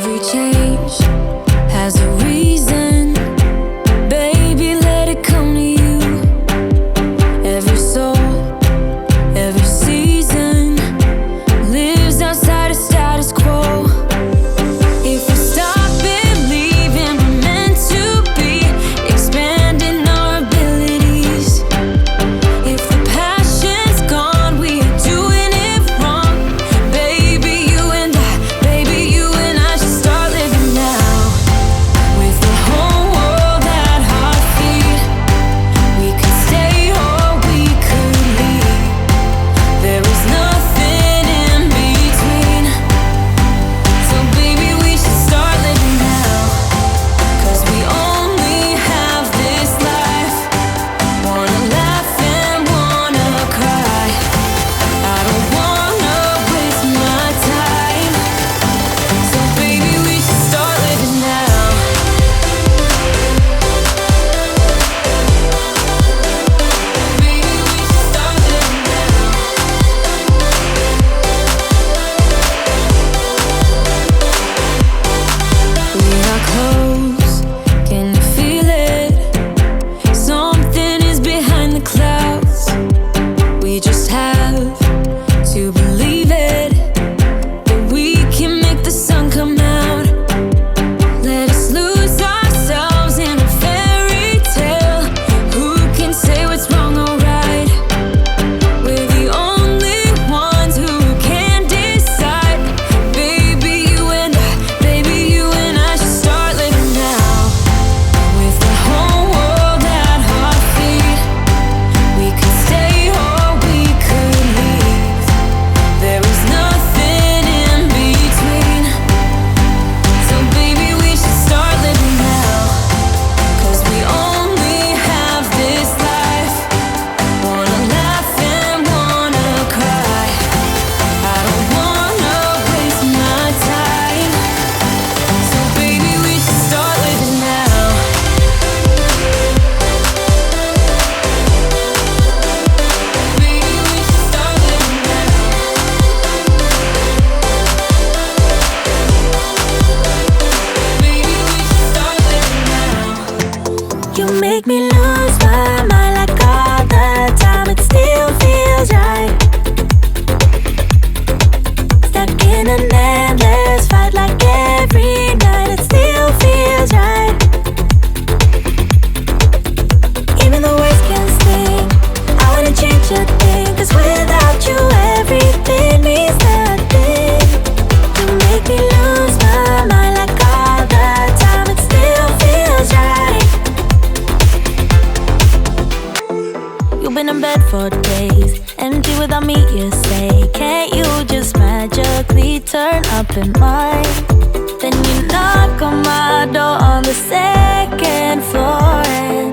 Every change has a reason. Baby, let it come to you. Every soul, every season lives outside of status quo. If we stop believing we're meant to be, expanding our abilities. If the passion's gone, we are doing it wrong. Baby, you and I should start living now. With the whole world at our feet, we could stay or we could leave. There is nothing in between. So baby, we should start living now. 'Cause we only have this life. Wanna laugh and wanna cry. I don't wanna waste my time. So baby, we should start living now. Baby, we should start living now. We are close, can you feel it? Something is behind the clouds. We just have to believe it, that we can make the sun come out. Let us lose ourselves in a fairy tale. Who can say what's wrong or right? We're the only ones who can decide. Baby, you and I should start living now. With the whole world at our feet, we could stay or we could leave. There is nothing in between. So baby, we should start living now. 'Cause we only have this life. Wanna laugh and wanna cry. I don't wanna waste my time. So baby, we should start living now. Baby, we should start living now. Baby, we should start living now. You make me lose my mind like all the time. It still feels right. Stuck in an endless fight like every night. It still feels right. Even the words can sting. I wouldn't change a thing. 'Cause without you everything means nothing. You make me lose my mind like all the time. It still feels right. You've been in bed for days, empty without me, you say. Can't you just magically turn up in mine? Then you knock on my door on the second floor, and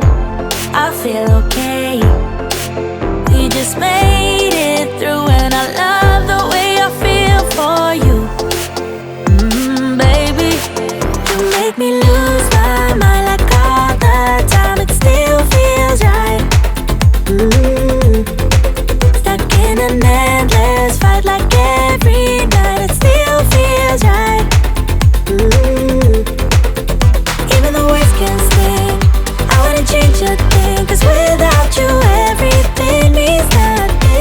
I feel okay. We just made it through, and I love the way I feel for you. Baby, you make me lose my mind like all the time. It still feels right. Stuck in an endless fight like every night. It still feels right. Even the words can sting. I wouldn't change a thing. 'Cause without you everything means nothing.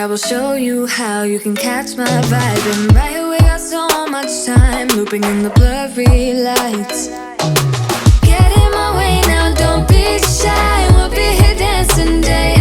will show you how you can catch my vibe. And right here we got so much time, looping in the blurry lights. Get in my way now, don't be shy. We'll be here dancing day